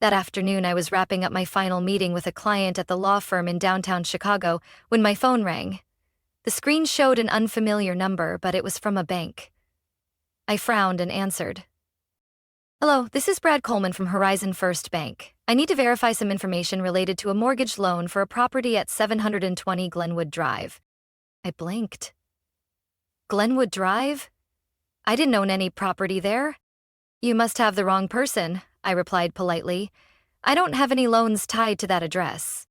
That afternoon, I was wrapping up my final meeting with a client at the law firm in downtown Chicago when my phone rang. The screen showed an unfamiliar number, but it was from a bank. I frowned and answered. "Hello, this is Brad Coleman from Horizon First Bank. I need to verify some information related to a mortgage loan for a property at 720 Glenwood Drive." I blinked. Glenwood Drive? I didn't own any property there. "You must have the wrong person," I replied politely. "I don't have any loans tied to that address."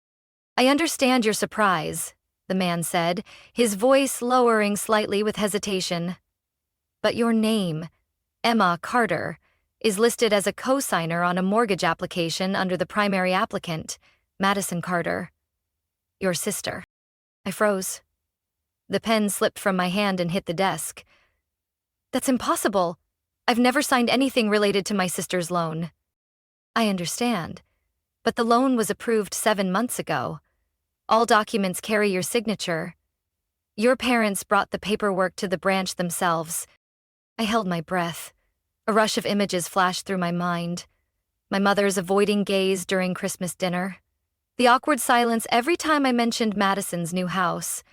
"I understand your surprise," the man said, his voice lowering slightly with hesitation. "But your name, Emma Carter, is listed as a co-signer on a mortgage application under the primary applicant, Madison Carter, your sister." I froze. The pen slipped from my hand and hit the desk. "That's impossible. I've never signed anything related to my sister's loan." "I understand, but the loan was approved 7 months ago. All documents carry your signature. Your parents brought the paperwork to the branch themselves." I held my breath. A rush of images flashed through my mind. My mother's avoiding gaze during Christmas dinner. The awkward silence every time I mentioned Madison's new house.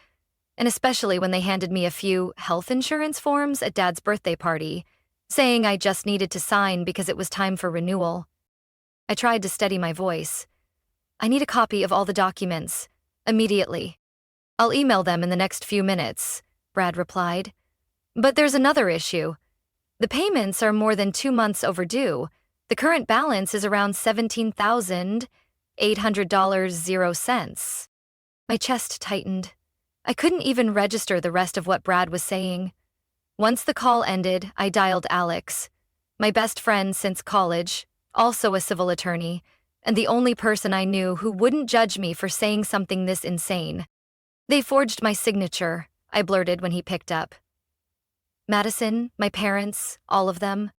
And especially when they handed me a few health insurance forms at Dad's birthday party, saying I just needed to sign because it was time for renewal. I tried to steady my voice. "I need a copy of all the documents, immediately." "I'll email them in the next few minutes," Brad replied. "But there's another issue. The payments are more than 2 months overdue. The current balance is around $17,800.00. My chest tightened. I couldn't even register the rest of what Brad was saying. Once the call ended, I dialed Alex, my best friend since college, also a civil attorney, and the only person I knew who wouldn't judge me for saying something this insane. "They forged my signature," I blurted when he picked up. "Madison, my parents, all of them."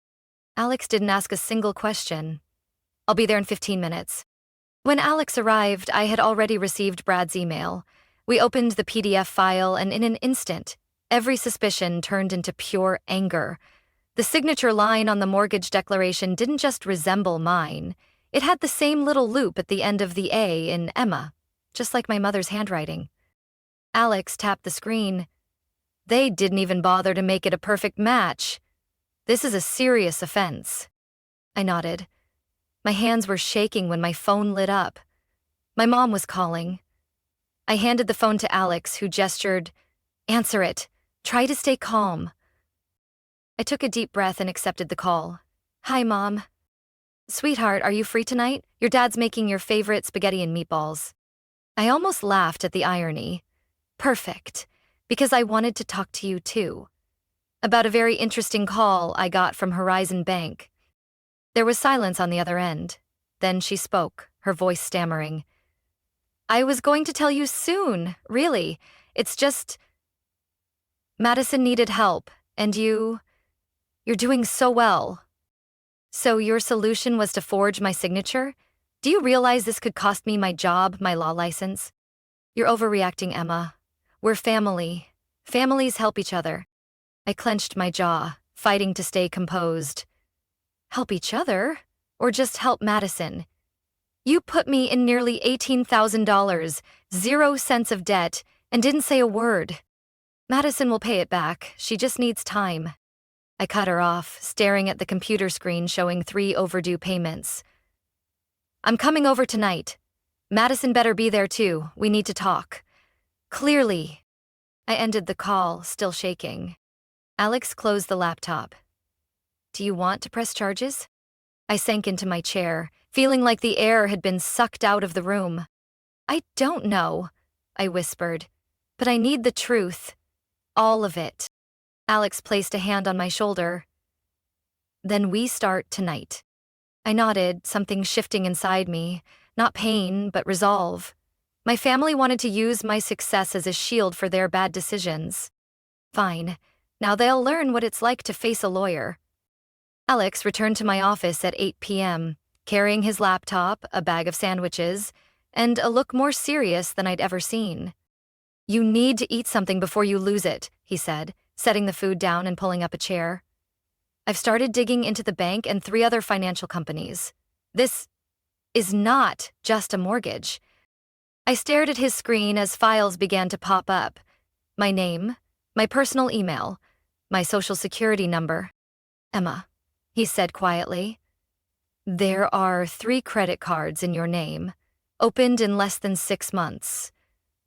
Alex didn't ask a single question. "I'll be there in 15 minutes. When Alex arrived, I had already received Brad's email. We opened the PDF file, and in an instant, every suspicion turned into pure anger. The signature line on the mortgage declaration didn't just resemble mine. It had the same little loop at the end of the A in Emma, just like my mother's handwriting. Alex tapped the screen. "They didn't even bother to make it a perfect match. This is a serious offense." I nodded. My hands were shaking when my phone lit up. My mom was calling. I handed the phone to Alex, who gestured, "Answer it. Try to stay calm." I took a deep breath and accepted the call. "Hi, Mom." "Sweetheart, are you free tonight? Your dad's making your favorite spaghetti and meatballs." I almost laughed at the irony. Perfect, because I wanted to talk to you too. About a very interesting call I got from Horizon Bank. There was silence on the other end. Then she spoke, her voice stammering. "I was going to tell you soon, really. It's just... Madison needed help, and you're doing so well." "So your solution was to forge my signature? Do you realize this could cost me my job, my law license?" "You're overreacting, Emma. We're family. Families help each other." I clenched my jaw, fighting to stay composed. "Help each other? Or just help Madison? You put me in nearly $18,000, 0 cents of debt, and didn't say a word. Madison will pay it back. She just needs time." I cut her off, staring at the computer screen showing 3 overdue payments. "I'm coming over tonight. Madison better be there too. We need to talk." "Clearly." I ended the call, still shaking. Alex closed the laptop. "Do you want to press charges?" I sank into my chair, feeling like the air had been sucked out of the room. "I don't know," I whispered, "but I need the truth. All of it." Alex placed a hand on my shoulder. "Then we start tonight." I nodded, something shifting inside me, not pain, but resolve. My family wanted to use my success as a shield for their bad decisions. Fine. Now they'll learn what it's like to face a lawyer. Alex returned to my office at 8 p.m., carrying his laptop, a bag of sandwiches, and a look more serious than I'd ever seen. "You need to eat something before you lose it," he said, setting the food down and pulling up a chair. "I've started digging into the bank and 3 other financial companies. This is not just a mortgage. I stared at his screen as files began to pop up. My name, my personal email, my social security number. Emma, he said quietly. There are 3 credit cards in your name, opened in less than 6 months.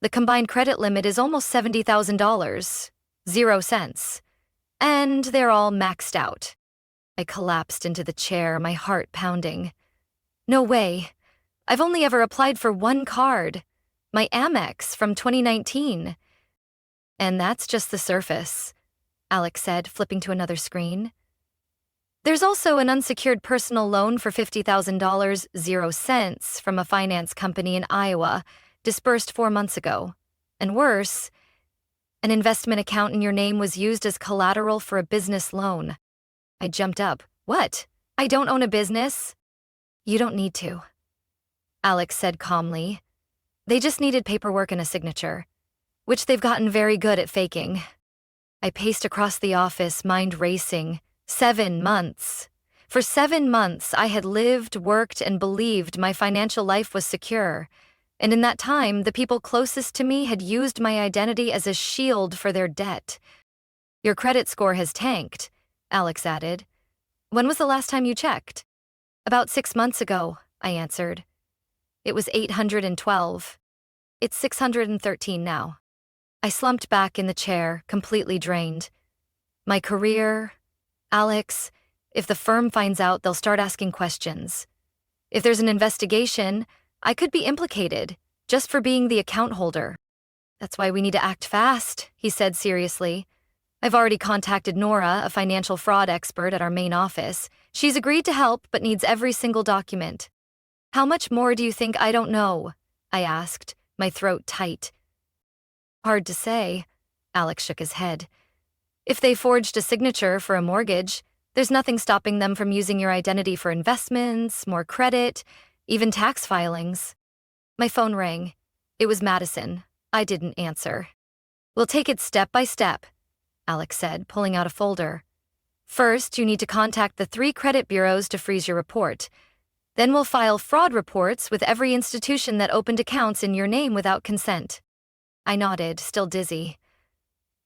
The combined credit limit is almost $70,000, 0 cents. And they're all maxed out. I collapsed into the chair, my heart pounding. No way. I've only ever applied for 1 card, my Amex from 2019. And that's just the surface, Alex said, flipping to another screen. There's also an unsecured personal loan for $50,000, 0 cents, from a finance company in Iowa, disbursed 4 months ago. And worse, an investment account in your name was used as collateral for a business loan. I jumped up. What? I don't own a business? You don't need to, Alex said calmly. They just needed paperwork and a signature, which they've gotten very good at faking. I paced across the office, mind racing. 7 months. For 7 months, I had lived, worked, and believed my financial life was secure. And in that time, the people closest to me had used my identity as a shield for their debt. Your credit score has tanked, Alex added. When was the last time you checked? About 6 months ago, I answered. It was 812. It's 613 now. I slumped back in the chair, completely drained. My career... Alex, if the firm finds out, they'll start asking questions. If there's an investigation, I could be implicated, just for being the account holder. That's why we need to act fast, he said seriously. I've already contacted Nora, a financial fraud expert at our main office. She's agreed to help, but needs every single document. How much more do you think I don't know? I asked, my throat tight. Hard to say, Alex shook his head. If they forged a signature for a mortgage, there's nothing stopping them from using your identity for investments, more credit, even tax filings. My phone rang. It was Madison. I didn't answer. We'll take it step by step, Alex said, pulling out a folder. First, you need to contact the 3 credit bureaus to freeze your report. Then we'll file fraud reports with every institution that opened accounts in your name without consent. I nodded, still dizzy.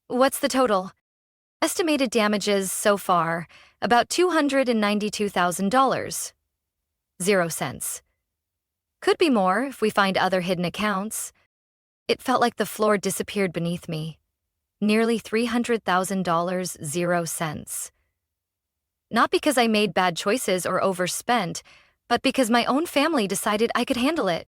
What's the total? Estimated damages so far, about $292,000. 0 cents. Could be more if we find other hidden accounts. It felt like the floor disappeared beneath me. Nearly $300,000, 0 cents. Not because I made bad choices or overspent, but because my own family decided I could handle it.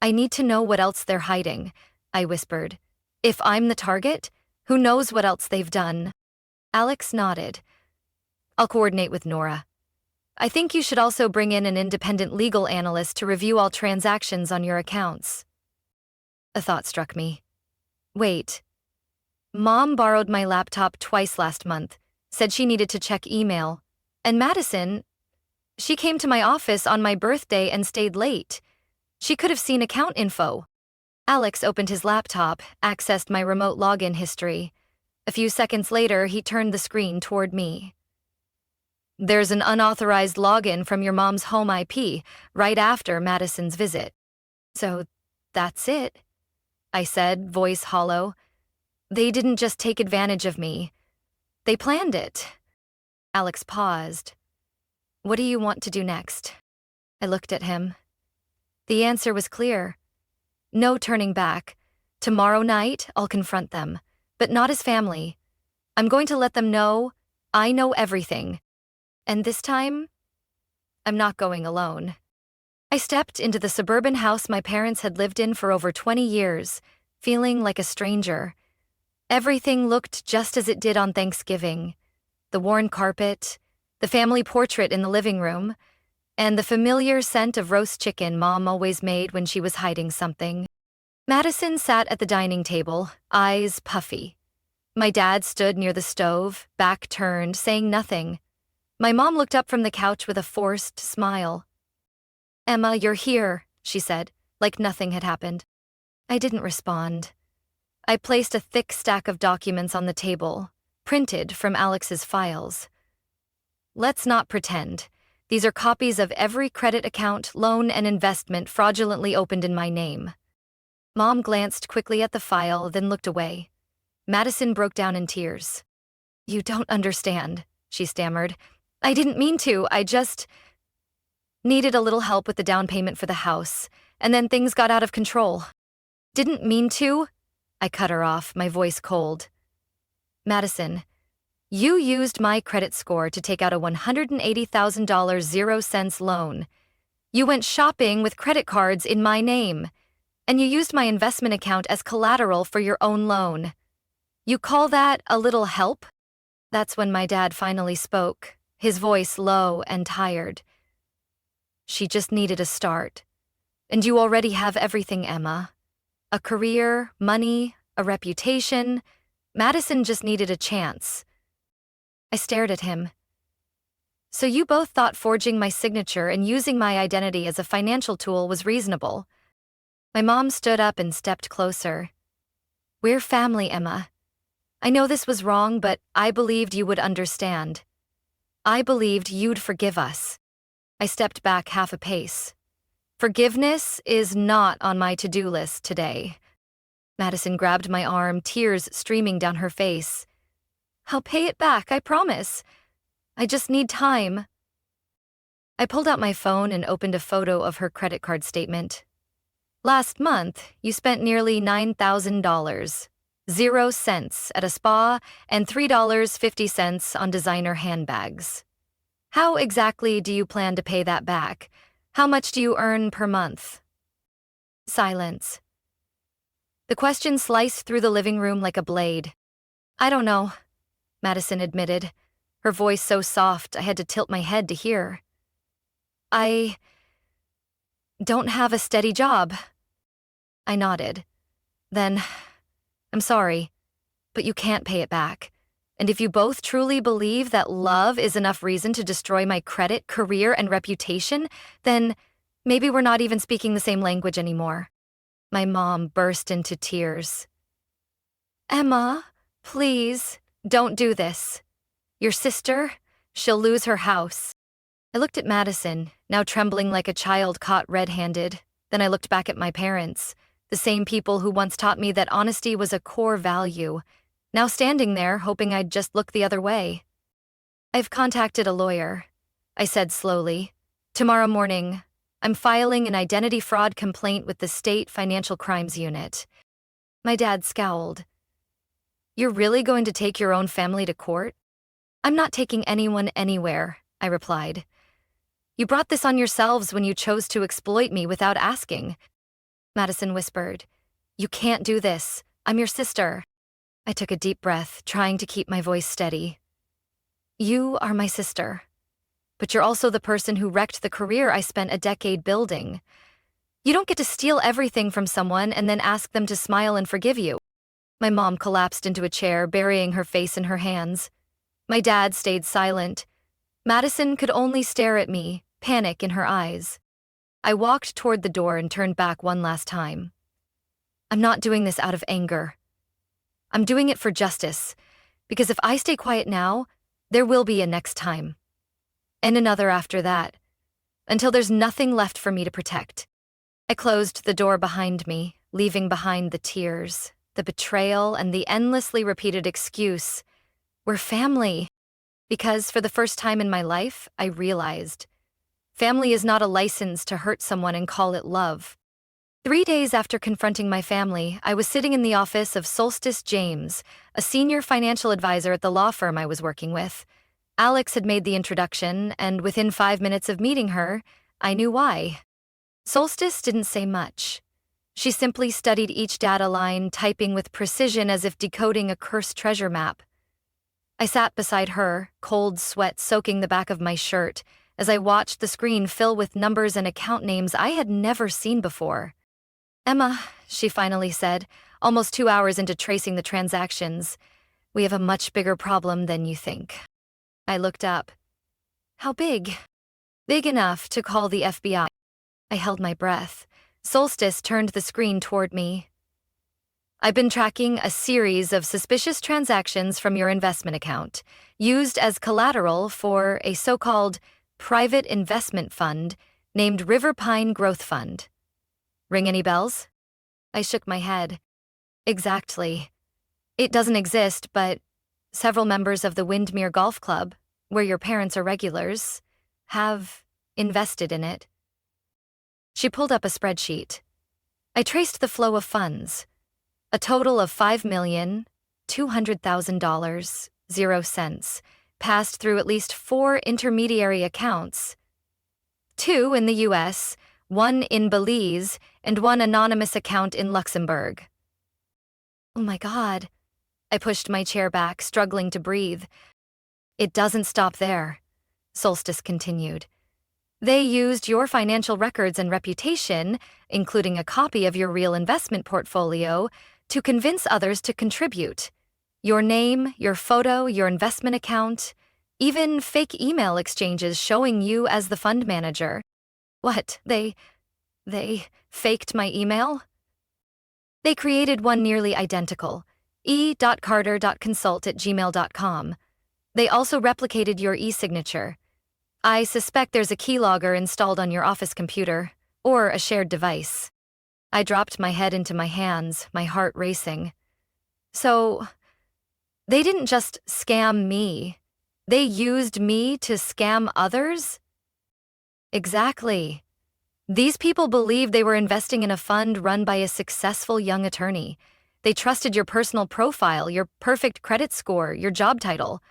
I need to know what else they're hiding, I whispered. If I'm the target, who knows what else they've done? Alex nodded. I'll coordinate with Nora. I think you should also bring in an independent legal analyst to review all transactions on your accounts. A thought struck me. Wait. Mom borrowed my laptop twice last month, said she needed to check email. And Madison, she came to my office on my birthday and stayed late. She could have seen account info. Alex opened his laptop, accessed my remote login history. A few seconds later, he turned the screen toward me. There's an unauthorized login from your mom's home IP right after Madison's visit. So that's it, I said, voice hollow. They didn't just take advantage of me. They planned it. Alex paused. What do you want to do next? I looked at him. The answer was clear. No turning back. Tomorrow night, I'll confront them. But not as family. I'm going to let them know I know everything. And this time, I'm not going alone. I stepped into the suburban house my parents had lived in for over 20 years, feeling like a stranger. Everything looked just as it did on Thanksgiving. The worn carpet, the family portrait in the living room, and the familiar scent of roast chicken Mom always made when she was hiding something. Madison sat at the dining table, eyes puffy. My dad stood near the stove, back turned, saying nothing. My mom looked up from the couch with a forced smile. Emma, you're here, she said, like nothing had happened. I didn't respond. I placed a thick stack of documents on the table, printed from Alex's files. Let's not pretend. These are copies of every credit account, loan, and investment fraudulently opened in my name. Mom glanced quickly at the file, then looked away. Madison broke down in tears. "You don't understand," she stammered. "I didn't mean to, I just needed a little help with the down payment for the house, and then things got out of control." "Didn't mean to?" I cut her off, my voice cold. "Madison, you used my credit score to take out a $180,000 0-cents loan. You went shopping with credit cards in my name, and you used my investment account as collateral for your own loan. You call that a little help?" That's when my dad finally spoke, his voice low and tired. "She just needed a start. And you already have everything, Emma. A career, money, a reputation. Madison just needed a chance." I stared at him. "So you both thought forging my signature and using my identity as a financial tool was reasonable?" My mom stood up and stepped closer. "We're family, Emma. I know this was wrong, but I believed you would understand. I believed you'd forgive us." I stepped back half a pace. "Forgiveness is not on my to-do list today." Madison grabbed my arm, tears streaming down her face. "I'll pay it back, I promise. I just need time." I pulled out my phone and opened a photo of her credit card statement. "Last month, you spent nearly $9,000, 0 cents at a spa, and $3.50 on designer handbags. How exactly do you plan to pay that back? How much do you earn per month?" Silence. The question sliced through the living room like a blade. "I don't know," Madison admitted, her voice so soft I had to tilt my head to hear. "I don't have a steady job." I nodded. "Then, I'm sorry, but you can't pay it back. And if you both truly believe that love is enough reason to destroy my credit, career, and reputation, then maybe we're not even speaking the same language anymore." My mom burst into tears. "Emma, please, don't do this. Your sister, she'll lose her house." I looked at Madison, now trembling like a child caught red-handed. Then I looked back at my parents, the same people who once taught me that honesty was a core value, now standing there hoping I'd just look the other way. "I've contacted a lawyer," I said slowly. "Tomorrow morning, I'm filing an identity fraud complaint with the State Financial Crimes Unit." My dad scowled. "You're really going to take your own family to court?" "I'm not taking anyone anywhere," I replied. "You brought this on yourselves when you chose to exploit me without asking." Madison whispered, "You can't do this. I'm your sister." I took a deep breath, trying to keep my voice steady. "You are my sister, but you're also the person who wrecked the career I spent a decade building. You don't get to steal everything from someone and then ask them to smile and forgive you." My mom collapsed into a chair, burying her face in her hands. My dad stayed silent. Madison could only stare at me, panic in her eyes. I walked toward the door and turned back one last time. "I'm not doing this out of anger. I'm doing it for justice, because if I stay quiet now, there will be a next time. And another after that, until there's nothing left for me to protect." I closed the door behind me, leaving behind the tears, the betrayal, and the endlessly repeated excuse, "We're family." Because for the first time in my life, I realized family is not a license to hurt someone and call it love. 3 days after confronting my family, I was sitting in the office of Solstice James, a senior financial advisor at the law firm I was working with. Alex had made the introduction, and within 5 minutes of meeting her, I knew why. Solstice didn't say much. She simply studied each data line, typing with precision as if decoding a cursed treasure map. I sat beside her, cold sweat soaking the back of my shirt, as I watched the screen fill with numbers and account names I had never seen before. "Emma," she finally said, almost 2 hours into tracing the transactions, "we have a much bigger problem than you think." I looked up. "How big?" "Big enough to call the FBI." I held my breath. Solstice turned the screen toward me. "I've been tracking a series of suspicious transactions from your investment account, used as collateral for a so-called private investment fund named River Pine Growth Fund. Ring any bells? I shook my head. Exactly. It doesn't exist, but several members of the Windmere Golf Club, where your parents are regulars, have invested in it. She pulled up a spreadsheet. I traced the flow of funds. A total of $5,200,000, 0 cents, passed through at least 4 intermediary accounts. 2 in the US, 1 in Belize, and 1 anonymous account in Luxembourg. Oh my God. I pushed my chair back, struggling to breathe. It doesn't stop there, Solstice continued. They used your financial records and reputation, including a copy of your real investment portfolio, to convince others to contribute. Your name, your photo, your investment account, even fake email exchanges showing you as the fund manager. What, they faked my email? They created one nearly identical, e.carter.consult@gmail.com. They also replicated your e-signature. I suspect there's a keylogger installed on your office computer, or a shared device. I dropped my head into my hands, my heart racing. So, they didn't just scam me. They used me to scam others? Exactly. These people believed they were investing in a fund run by a successful young attorney. They trusted your personal profile, your perfect credit score, your job title.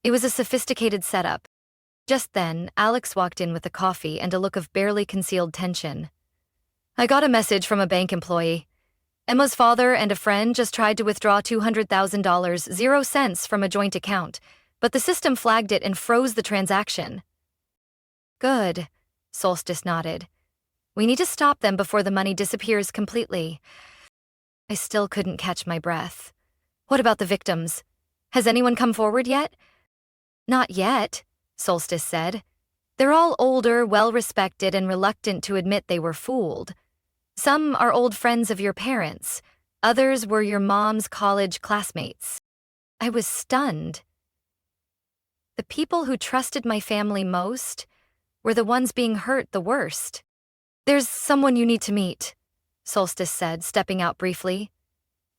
It was a sophisticated setup. Just then, Alex walked in with a coffee and a look of barely concealed tension. I got a message from a bank employee. Emma's father and a friend just tried to withdraw $200,000, 0 cents, from a joint account, but the system flagged it and froze the transaction. Good, Solstice nodded. We need to stop them before the money disappears completely. I still couldn't catch my breath. What about the victims? Has anyone come forward yet? Not yet, Solstice said. They're all older, well-respected, and reluctant to admit they were fooled. Some are old friends of your parents. Others were your mom's college classmates. I was stunned. The people who trusted my family most were the ones being hurt the worst. There's someone you need to meet, Solstice said, stepping out briefly.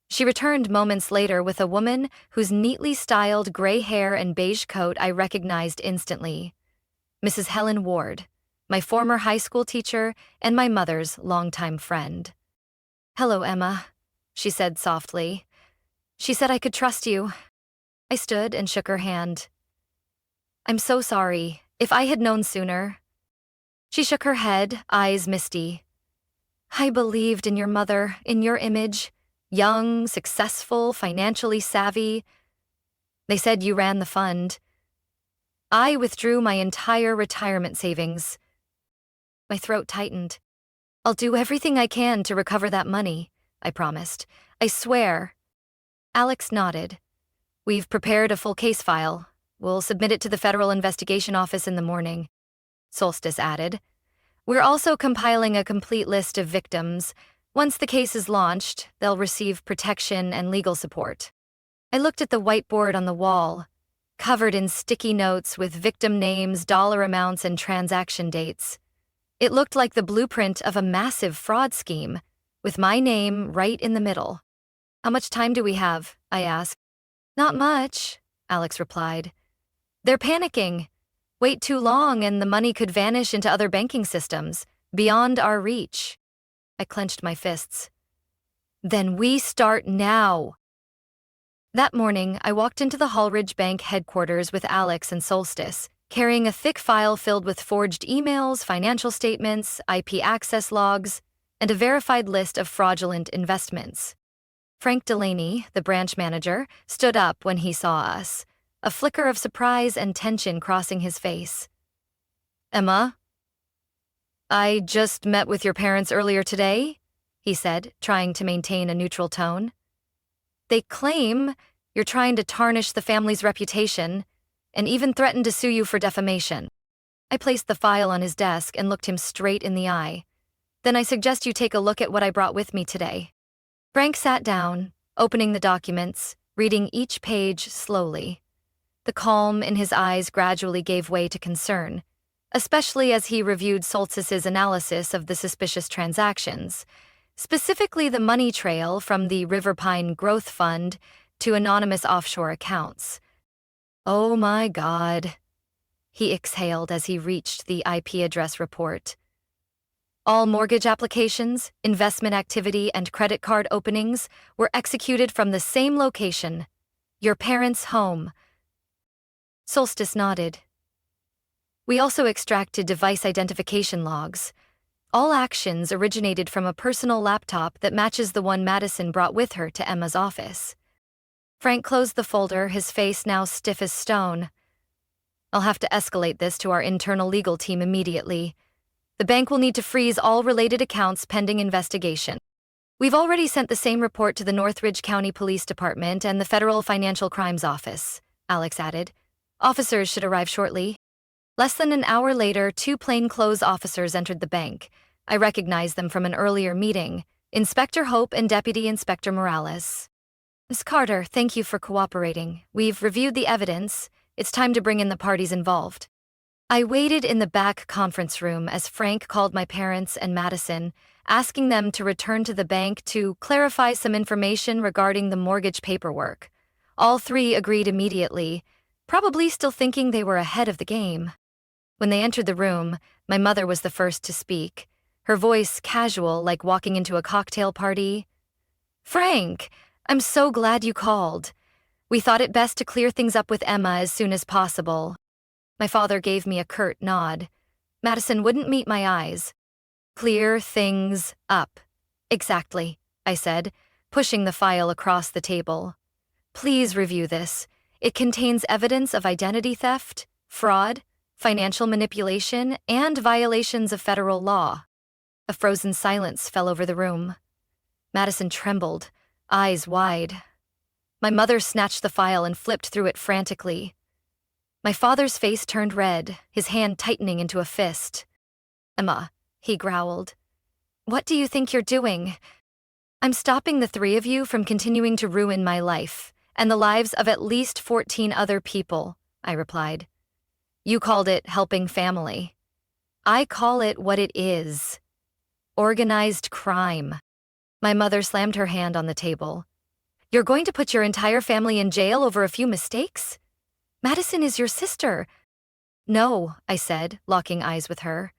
She returned moments later with a woman whose neatly styled gray hair and beige coat I recognized instantly. Mrs. Helen Ward, my former high school teacher and my mother's longtime friend. Hello, Emma, she said softly. She said I could trust you. I stood and shook her hand. I'm so sorry. If I had known sooner. She shook her head, eyes misty. I believed in your mother, in your image. Young, successful, financially savvy. They said you ran the fund. I withdrew my entire retirement savings. My throat tightened. I'll do everything I can to recover that money, I promised. I swear. Alex nodded. We've prepared a full case file. We'll submit it to the Federal Investigation Office in the morning, Solstice added. We're also compiling a complete list of victims. Once the case is launched, they'll receive protection and legal support. I looked at the whiteboard on the wall, covered in sticky notes with victim names, dollar amounts, and transaction dates. It looked like the blueprint of a massive fraud scheme, with my name right in the middle. How much time do we have? I asked. Not much, Alex replied. They're panicking. Wait too long and the money could vanish into other banking systems, beyond our reach. I clenched my fists. Then we start now. That morning, I walked into the Hallridge Bank headquarters with Alex and Solstice, carrying a thick file filled with forged emails, financial statements, IP access logs, and a verified list of fraudulent investments. Frank Delaney, the branch manager, stood up when he saw us, a flicker of surprise and tension crossing his face. Emma? I just met with your parents earlier today, he said, trying to maintain a neutral tone. They claim you're trying to tarnish the family's reputation and even threatened to sue you for defamation. I placed the file on his desk and looked him straight in the eye. Then I suggest you take a look at what I brought with me today. Frank sat down, opening the documents, reading each page slowly. The calm in his eyes gradually gave way to concern. especially as he reviewed Solstice's analysis of the suspicious transactions, specifically the money trail from the Riverpine Growth Fund to anonymous offshore accounts. "Oh my God," he exhaled as he reached the IP address report. "All mortgage applications, investment activity, and credit card openings were executed from the same location, your parents' home." Solstice nodded. "We also extracted device identification logs. All actions originated from a personal laptop that matches the one Madison brought with her to Emma's office." Frank closed the folder, his face now stiff as stone. "I'll have to escalate this to our internal legal team immediately. The bank will need to freeze all related accounts pending investigation. We've already sent the same report to the Northridge County Police Department and the Federal Financial Crimes Office," Alex added. "Officers should arrive shortly." Less than an hour later, 2 plainclothes officers entered the bank. I recognized them from an earlier meeting, Inspector Hope and Deputy Inspector Morales. "Ms. Carter, thank you for cooperating. We've reviewed the evidence. It's time to bring in the parties involved." I waited in the back conference room as Frank called my parents and Madison, asking them to return to the bank to clarify some information regarding the mortgage paperwork. All 3 agreed immediately, probably still thinking they were ahead of the game. When they entered the room, my mother was the first to speak, her voice casual like walking into a cocktail party. "Frank, I'm so glad you called. We thought it best to clear things up with Emma as soon as possible." My father gave me a curt nod. Madison wouldn't meet my eyes. "Clear things up." "Exactly," I said, pushing the file across the table. "Please review this. It contains evidence of identity theft, fraud, financial manipulation, and violations of federal law." A frozen silence fell over the room. Madison trembled, eyes wide. My mother snatched the file and flipped through it frantically. My father's face turned red, his hand tightening into a fist. "Emma," he growled, "what do you think you're doing?" "I'm stopping the 3 of you from continuing to ruin my life, and the lives of at least 14 other people," I replied. "You called it helping family. I call it what it is. Organized crime." My mother slammed her hand on the table. "You're going to put your entire family in jail over a few mistakes? Madison is your sister." "No," I said, locking eyes with her.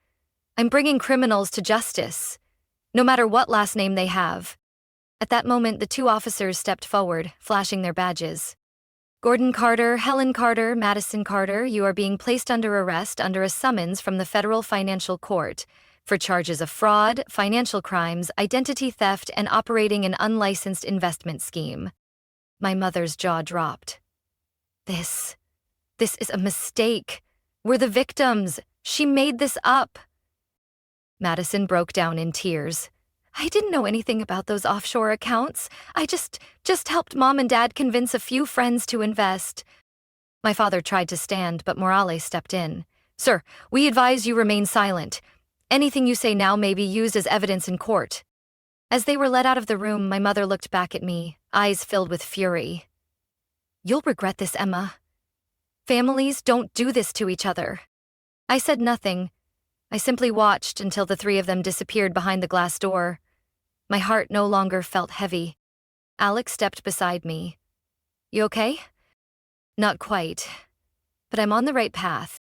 "I'm bringing criminals to justice, no matter what last name they have." At that moment, the 2 officers stepped forward, flashing their badges. "Gordon Carter, Helen Carter, Madison Carter, you are being placed under arrest under a summons from the Federal Financial Court for charges of fraud, financial crimes, identity theft, and operating an unlicensed investment scheme." My mother's jaw dropped. This is a mistake. We're the victims. She made this up." Madison broke down in tears. "I didn't know anything about those offshore accounts. I just helped Mom and Dad convince a few friends to invest." My father tried to stand, but Morales stepped in. "Sir, we advise you remain silent. Anything you say now may be used as evidence in court." As they were led out of the room, my mother looked back at me, eyes filled with fury. "You'll regret this, Emma. Families don't do this to each other." I said nothing. I simply watched until the 3 of them disappeared behind the glass door. My heart no longer felt heavy. Alex stepped beside me. "You okay?" "Not quite, but I'm on the right path."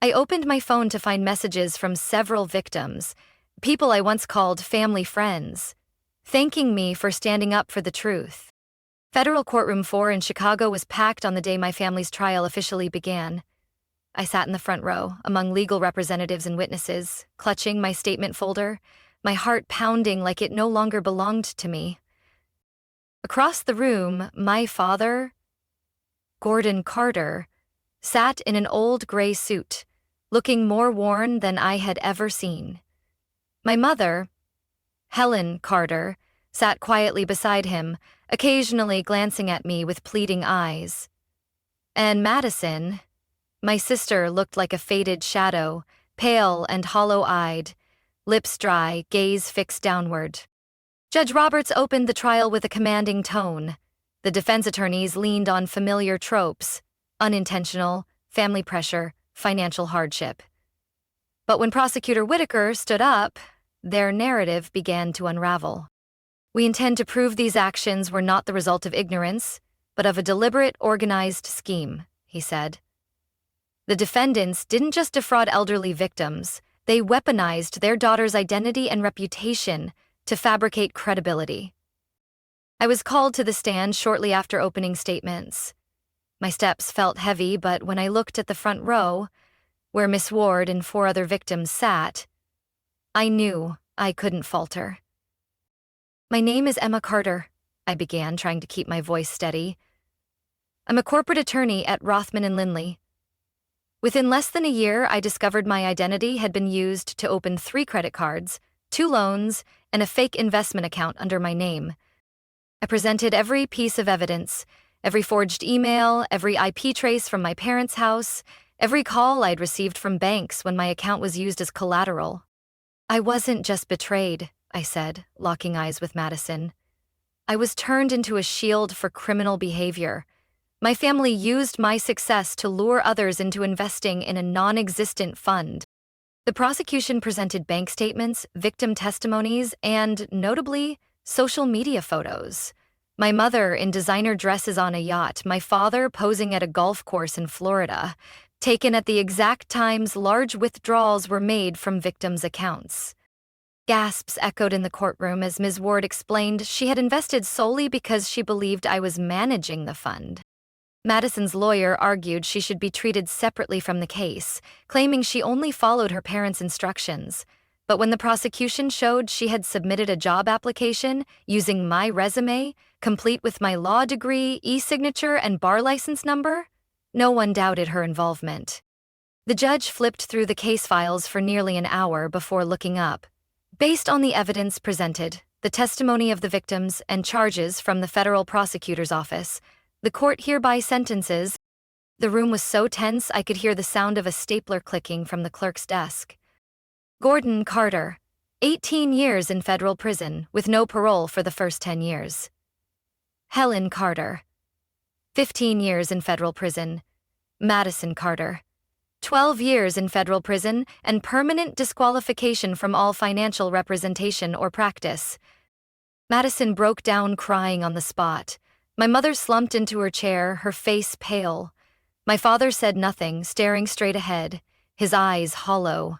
I opened my phone to find messages from several victims, people I once called family friends, thanking me for standing up for the truth. Federal Courtroom 4 in Chicago was packed on the day my family's trial officially began. I sat in the front row, among legal representatives and witnesses, clutching my statement folder, my heart pounding like it no longer belonged to me. Across the room, my father, Gordon Carter, sat in an old gray suit, looking more worn than I had ever seen. My mother, Helen Carter, sat quietly beside him, occasionally glancing at me with pleading eyes. And Madison, my sister, looked like a faded shadow, pale and hollow-eyed, lips dry, gaze fixed downward. Judge Roberts opened the trial with a commanding tone. The defense attorneys leaned on familiar tropes: unintentional, family pressure, financial hardship. But when Prosecutor Whitaker stood up, their narrative began to unravel. "We intend to prove these actions were not the result of ignorance, but of a deliberate, organized scheme," he said. The defendants didn't just defraud elderly victims, they weaponized their daughter's identity and reputation to fabricate credibility. I was called to the stand shortly after opening statements. My steps felt heavy, but when I looked at the front row, where Miss Ward and 4 other victims sat, I knew I couldn't falter. "My name is Emma Carter," I began, trying to keep my voice steady. "I'm a corporate attorney at Rothman and Lindley. Within less than a year, I discovered my identity had been used to open 3 credit cards, 2 loans, and a fake investment account under my name. I presented every piece of evidence, every forged email, every IP trace from my parents' house, every call I'd received from banks when my account was used as collateral. I wasn't just betrayed," I said, locking eyes with Madison. "I was turned into a shield for criminal behavior. My family used my success to lure others into investing in a non-existent fund." The prosecution presented bank statements, victim testimonies, and, notably, social media photos. My mother in designer dresses on a yacht, my father posing at a golf course in Florida, taken at the exact times large withdrawals were made from victims' accounts. Gasps echoed in the courtroom as Ms. Ward explained she had invested solely because she believed I was managing the fund. Madison's lawyer argued she should be treated separately from the case, claiming she only followed her parents' instructions. But when the prosecution showed she had submitted a job application using my resume, complete with my law degree, e-signature, and bar license number, no one doubted her involvement. The judge flipped through the case files for nearly an hour before looking up. Based on the evidence presented, the testimony of the victims, and charges from the federal prosecutor's office, the court hereby sentences. The room was so tense I could hear the sound of a stapler clicking from the clerk's desk. Gordon Carter, 18 years in federal prison with no parole for the first 10 years. Helen Carter, 15 years in federal prison. Madison Carter, 12 years in federal prison and permanent disqualification from all financial representation or practice. Madison broke down crying on the spot. My mother slumped into her chair, her face pale. My father said nothing, staring straight ahead, his eyes hollow.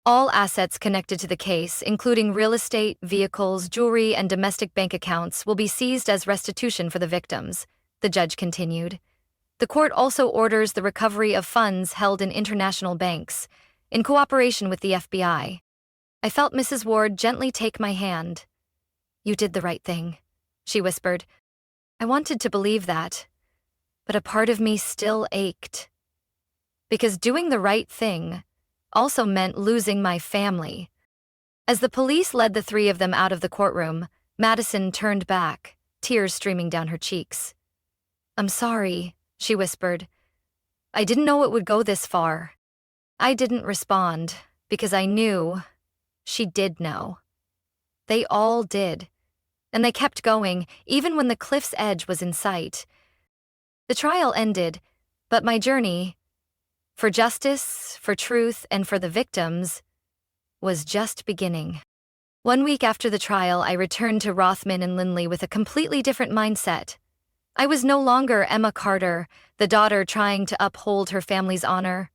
All assets connected to the case, including real estate, vehicles, jewelry, and domestic bank accounts, will be seized as restitution for the victims, the judge continued. The court also orders the recovery of funds held in international banks, in cooperation with the FBI. I felt Mrs. Ward gently take my hand. "You did the right thing," she whispered. I wanted to believe that, but a part of me still ached. Because doing the right thing also meant losing my family. As the police led the 3 of them out of the courtroom, Madison turned back, tears streaming down her cheeks. "I'm sorry," she whispered. "I didn't know it would go this far." I didn't respond, because I knew she did know. They all did. And they kept going, even when the cliff's edge was in sight. The trial ended, but my journey, for justice, for truth, and for the victims, was just beginning. 1 week after the trial, I returned to Rothman and Lindley with a completely different mindset. I was no longer Emma Carter, the daughter trying to uphold her family's honor.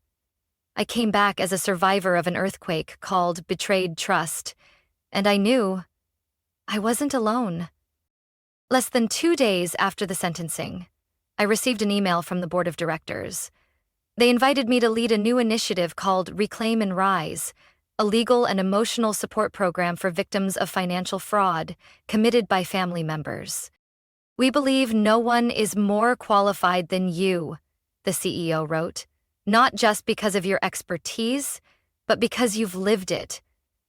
I came back as a survivor of an earthquake called betrayed trust, and I knew I wasn't alone. Less than 2 days after the sentencing, I received an email from the board of directors. They invited me to lead a new initiative called Reclaim and Rise, a legal and emotional support program for victims of financial fraud, committed by family members. "We believe no one is more qualified than you," the CEO wrote, "not just because of your expertise, but because you've lived it.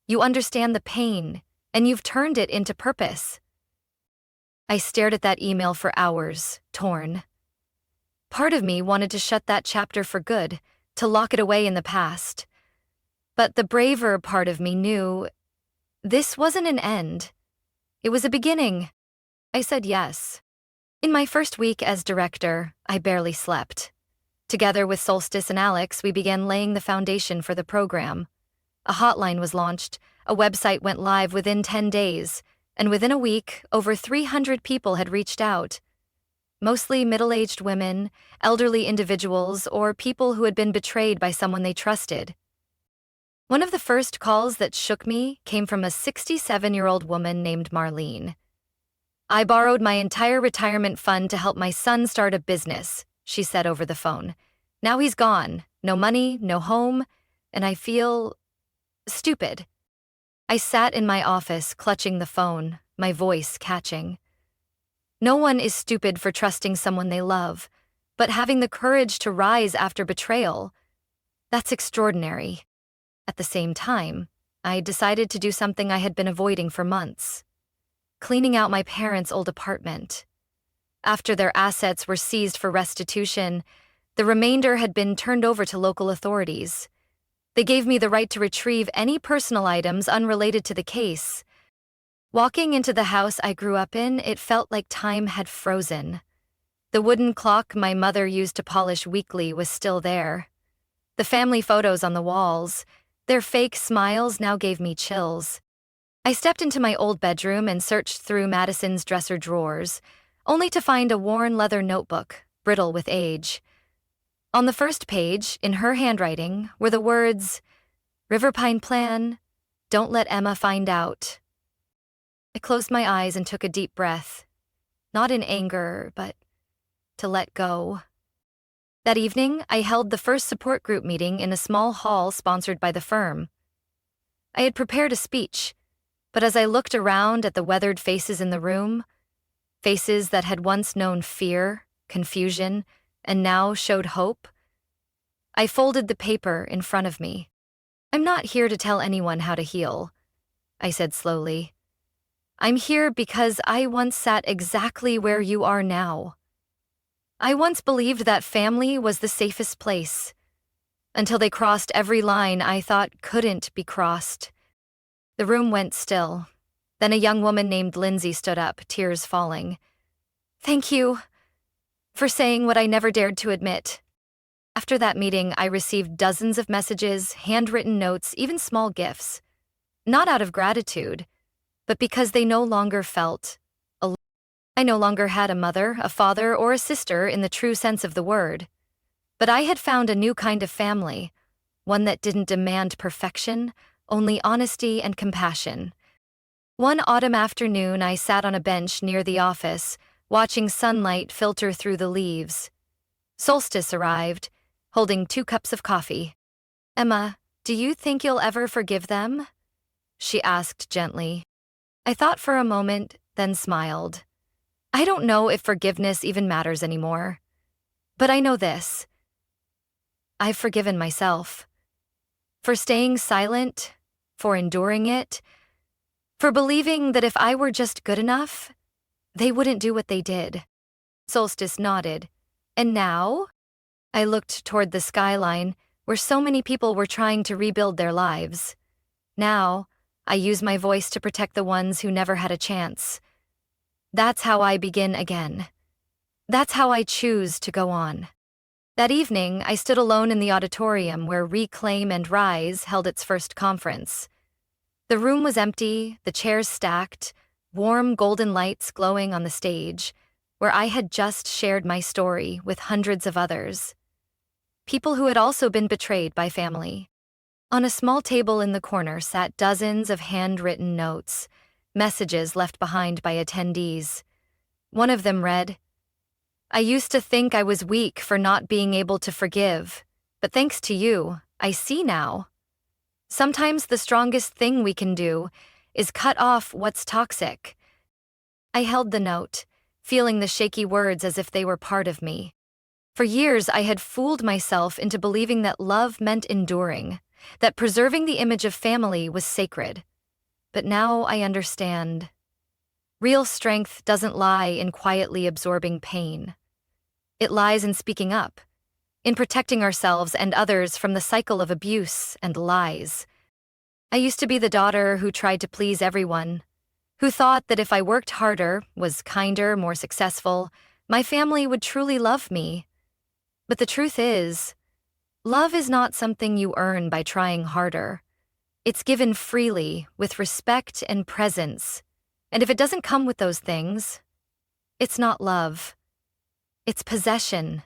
You understand the pain, and you've turned it into purpose." I stared at that email for hours, torn. Part of me wanted to shut that chapter for good, to lock it away in the past. But the braver part of me knew this wasn't an end. It was a beginning. I said yes. In my first week as director, I barely slept. Together with Solstice and Alex, we began laying the foundation for the program. A hotline was launched, a website went live within 10 days, and within a week, over 300 people had reached out. Mostly middle-aged women, elderly individuals, or people who had been betrayed by someone they trusted. One of the first calls that shook me came from a 67-year-old woman named Marlene. "I borrowed my entire retirement fund to help my son start a business," she said over the phone. "Now he's gone. No money, no home, and I feel stupid." I sat in my office, clutching the phone, my voice catching. No one is stupid for trusting someone they love, but having the courage to rise after betrayal, that's extraordinary. At the same time, I decided to do something I had been avoiding for months: cleaning out my parents' old apartment. After their assets were seized for restitution, the remainder had been turned over to local authorities. They gave me the right to retrieve any personal items unrelated to the case. Walking into the house I grew up in, it felt like time had frozen. The wooden clock my mother used to polish weekly was still there. The family photos on the walls, their fake smiles now gave me chills. I stepped into my old bedroom and searched through Madison's dresser drawers, only to find a worn leather notebook, brittle with age. On the first page, in her handwriting, were the words, "Riverpine Plan, don't let Emma find out." I closed my eyes and took a deep breath, not in anger, but to let go. That evening, I held the first support group meeting in a small hall sponsored by the firm. I had prepared a speech, but as I looked around at the weathered faces in the room, faces that had once known fear, confusion, and now showed hope, I folded the paper in front of me. "I'm not here to tell anyone how to heal," I said slowly. "I'm here because I once sat exactly where you are now. I once believed that family was the safest place, until they crossed every line I thought couldn't be crossed." The room went still. Then a young woman named Lindsay stood up, tears falling. "Thank you for saying what I never dared to admit." After that meeting, I received dozens of messages, handwritten notes, even small gifts. Not out of gratitude, but because they no longer felt alone. I no longer had a mother, a father, or a sister in the true sense of the word. But I had found a new kind of family, one that didn't demand perfection, only honesty and compassion. One autumn afternoon, I sat on a bench near the office, watching sunlight filter through the leaves. Solstice arrived, holding 2 cups of coffee. "Emma, do you think you'll ever forgive them?" she asked gently. I thought for a moment, then smiled. I don't know if forgiveness even matters anymore. But I know this: I've forgiven myself. For staying silent, for enduring it, for believing that if I were just good enough, they wouldn't do what they did. Solstice nodded. "And now?" I looked toward the skyline, where so many people were trying to rebuild their lives. "Now, I use my voice to protect the ones who never had a chance. That's how I begin again. That's how I choose to go on." That evening, I stood alone in the auditorium where Reclaim and Rise held its first conference. The room was empty, the chairs stacked, warm golden lights glowing on the stage, where I had just shared my story with hundreds of others. People who had also been betrayed by family. On a small table in the corner sat dozens of handwritten notes, messages left behind by attendees. One of them read, "I used to think I was weak for not being able to forgive, but thanks to you, I see now. Sometimes the strongest thing we can do is cut off what's toxic." I held the note, feeling the shaky words as if they were part of me. For years, I had fooled myself into believing that love meant enduring, that preserving the image of family was sacred. But now I understand. Real strength doesn't lie in quietly absorbing pain. It lies in speaking up, in protecting ourselves and others from the cycle of abuse and lies. I used to be the daughter who tried to please everyone, who thought that if I worked harder, was kinder, more successful, my family would truly love me. But the truth is, love is not something you earn by trying harder. It's given freely, with respect and presence. And if it doesn't come with those things, it's not love. It's possession.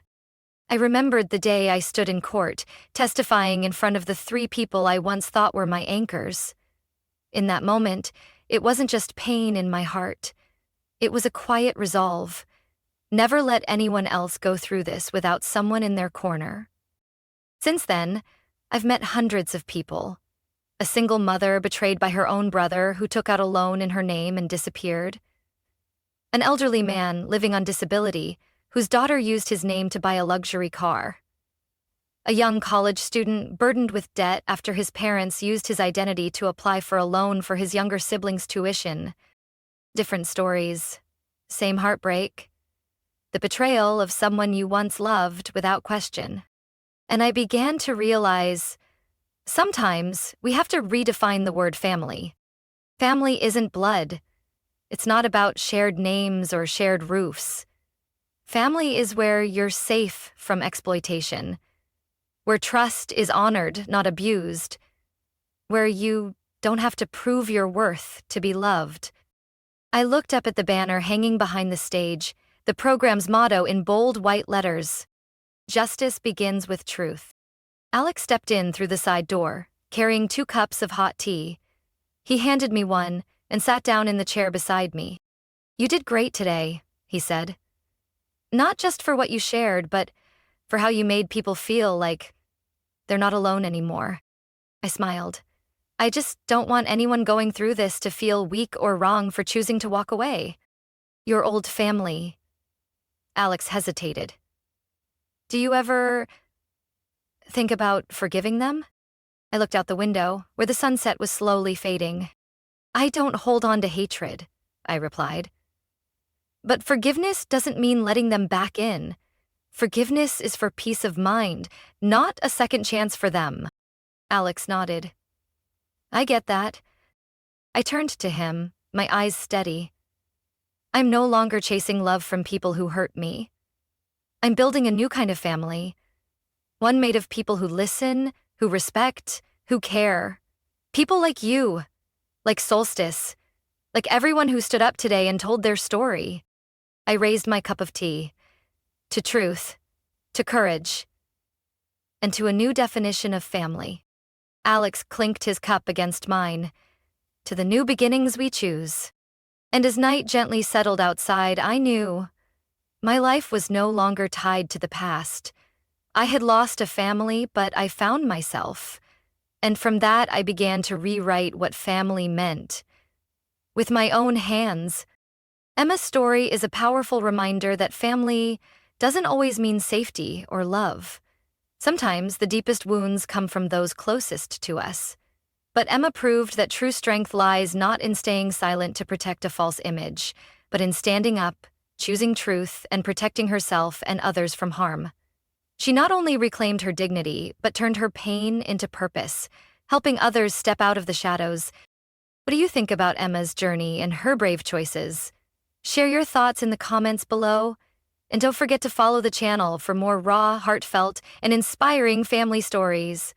I remembered the day I stood in court, testifying in front of the 3 people I once thought were my anchors. In that moment, it wasn't just pain in my heart. It was a quiet resolve. Never let anyone else go through this without someone in their corner. Since then, I've met hundreds of people. A single mother betrayed by her own brother who took out a loan in her name and disappeared. An elderly man living on disability whose daughter used his name to buy a luxury car. A young college student burdened with debt after his parents used his identity to apply for a loan for his younger sibling's tuition. Different stories, same heartbreak. The betrayal of someone you once loved without question. And I began to realize, sometimes we have to redefine the word family. Family isn't blood. It's not about shared names or shared roofs. Family is where you're safe from exploitation, where trust is honored, not abused, where you don't have to prove your worth to be loved. I looked up at the banner hanging behind the stage, the program's motto in bold white letters: "Justice begins with truth." Alex stepped in through the side door, carrying 2 cups of hot tea. He handed me one and sat down in the chair beside me. "You did great today," he said. "Not just for what you shared, but for how you made people feel like they're not alone anymore." I smiled. I just don't want anyone going through this to feel weak or wrong for choosing to walk away. Your old family. Alex hesitated. "Do you ever think about forgiving them?" I looked out the window, where the sunset was slowly fading. "I don't hold on to hatred," I replied. "But forgiveness doesn't mean letting them back in. Forgiveness is for peace of mind, not a second chance for them." Alex nodded. "I get that." I turned to him, my eyes steady. "I'm no longer chasing love from people who hurt me. I'm building a new kind of family. One made of people who listen, who respect, who care. People like you, like Solstice, like everyone who stood up today and told their story." I raised my cup of tea. To truth, to courage, and to a new definition of family. Alex clinked his cup against mine. To the new beginnings we choose. And as night gently settled outside, I knew my life was no longer tied to the past. I had lost a family, but I found myself. And from that, I began to rewrite what family meant. With my own hands. Emma's story is a powerful reminder that family doesn't always mean safety or love. Sometimes the deepest wounds come from those closest to us. But Emma proved that true strength lies not in staying silent to protect a false image, but in standing up, choosing truth, and protecting herself and others from harm. She not only reclaimed her dignity, but turned her pain into purpose, helping others step out of the shadows. What do you think about Emma's journey and her brave choices? Share your thoughts in the comments below, and don't forget to follow the channel for more raw, heartfelt, and inspiring family stories.